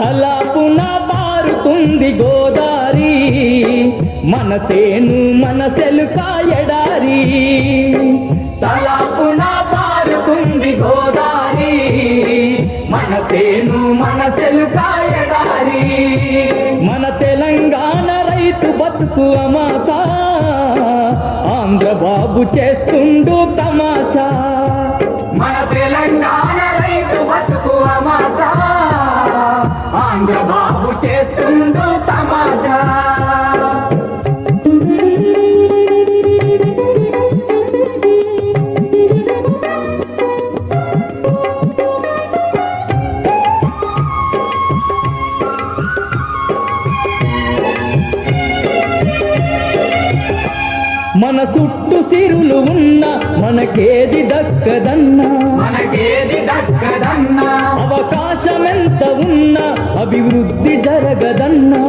తలాపున పారుతుంది గోదారి మనసేను మనసెలుక ఎడారి తలాపున పారుతుంది గోదారి మనసేను మనసెలుక ఎడారి మన తెలంగాణ రైతు బతుకు అమాసా ఆంధ్రబాబు చేస్తుండు తమాషా మన తెలంగాణ రైతు బతుకు అమాసా ఆంధ్రబాబు చేస్తుండు తమాషా మన చుట్టూ సిరులు ఉన్న మనకేది దక్కదన్నా అవకాశమెంత ఉన్నా అభివృద్ధి జరగదన్నా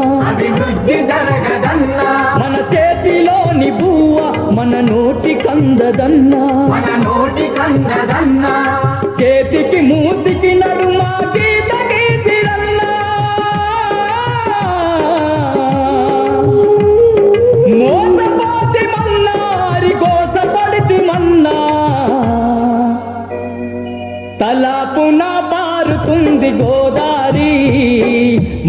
మన చేతిలోని బువ్వ మన నోటి కందదన్నా చేతికి మూతికి నడుమా గీత గీతిరన్నా మోసపోతి మన్నారి గోసపడితి మన్నా తలాపున పారుతుంది గోదారి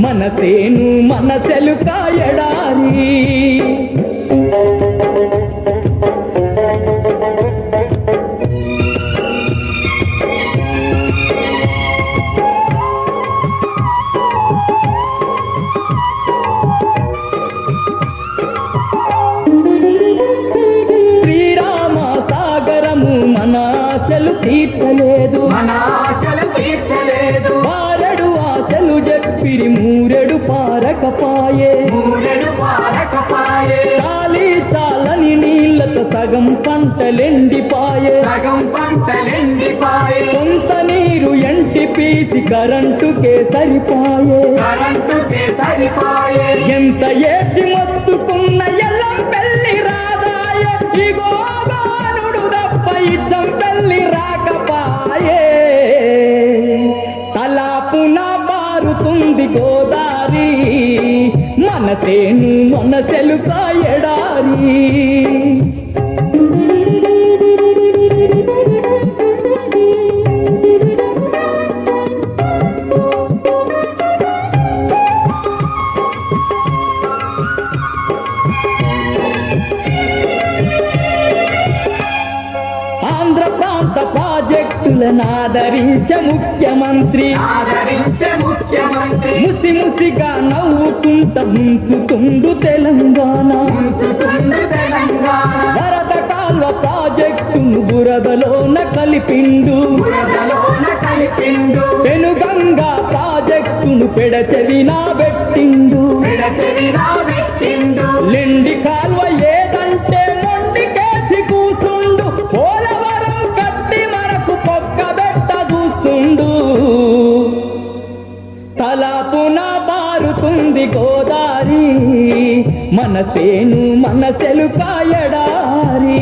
మనసేను మనసెలుక ఎడారి శ్రీరామ సాగరము మన ఆశలు తీర్చలేదు పారెడు ఆశలు చెప్పిరి మూరెడు పారకపాయే చాలి చాలని నీళ్లతో సగం పంటలెండిపాయే కొంత నీరు ఎంటి పీసి కరెంటుకే సరిపాయే ఎంత ఏడ్చి మొత్తుకున్న ఎల్లం పెళ్లి రాదాయ ఇగో బాలుడు తప్ప ఇచ్చం పెళ్లి రాకపాయే తలాపున పారుతుంది గోదారి మనసేను మనసెలుక ఎడారి ఆంధ్ర ప్రాంత ప్రాజెక్టులను ఆదరించే ముఖ్యమంత్రి ముసి ముసిగా నవ్వుకుంట ముంచుతుండు తెలంగాణ వరద కాల్వ ప్రాజెక్టును బురదలోన కలిపిండు పెనుగంగా ప్రాజెక్టును పెడచెవినా పెట్టిండు లెండి కాల్వ ఏదంటే మొండికేసి కూసుండు పోలవరం కట్టి మనకు పొక్కబెట్ట చూస్తుండు తలాపున పారుతుంది గోదారి మనసేను మనసెలుక ఎడారి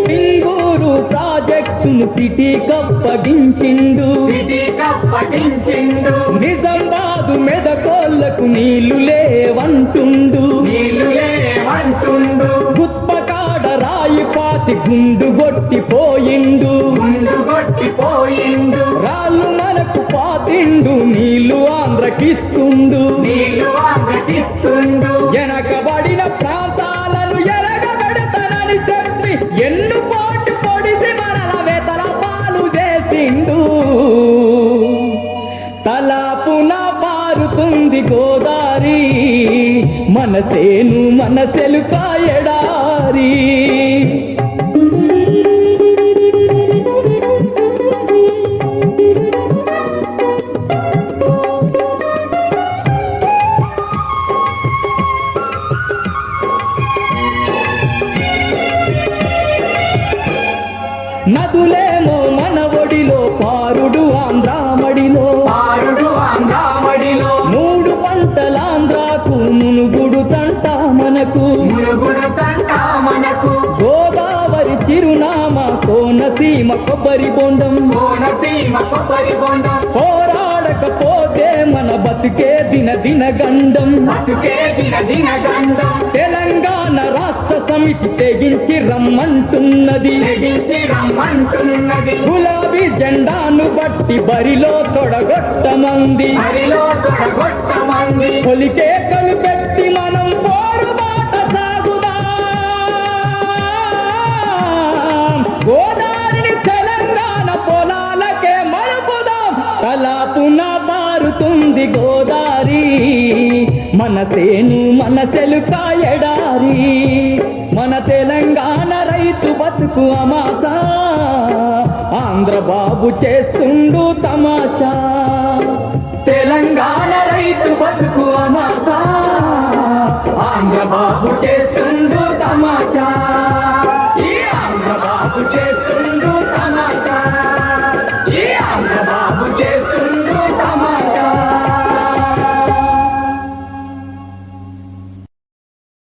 సింగూరు ప్రాజెక్టును సిటీ కప్పగించిండు నిజామాబాదు మెదకోళ్లకు నీళ్లు లేవంటుండు గుత్పకాడ రాయి పాతి గుండు కొట్టిపోయిండు రాళ్ళు మనకు పాతిండు నీళ్లు ఆంధ్రకిస్తుండు వెనకబడిన ప్రాంతాలను ఎరగబెడతానని చెప్పి ఎన్ను పోటు పొడిసి మరల వేతల పాలు చేసిండు తలాపున పారుతుంది గోదారి మనసేను మనసెలుక ఎడారి నదులేమో మన ఒడిలో పారుడు ఆంధ్రామడిలో చిరునామా కోనసీమ కొబ్బరి బొండం కోనసీమ కొబ్బరి బొండం పోరాడకపోతే మన బతుకే దిన గండం బతుకే దిన గండం తెలంగాణ రాష్ట్ర సమితి తెగించి రమ్మంటున్నది తెగించి రమ్మంటున్నది గులాబీ జెండాను బట్టి బరిలో తొడగొట్టమంది హరిలో తొడగొట్టమంది కొలికేకలు పెట్టి మనం పోరుబాట సాగుదాం గోదావరిని తెలంగాణ పొలాలకే మలుపుదాం తలాపున పారుతుంది గోదారి మన తేను మన చెలుక ఎడారి మన తెలంగాణ రైతు బతుకు అమాసా ఆంధ్ర బాబు చేస్తుండు తమాషా తెలంగాణ రైతు బతుకు అమాసా ఆంధ్ర బాబు చేస్తుండు తమాషా ఈ ఆంధ్ర బాబు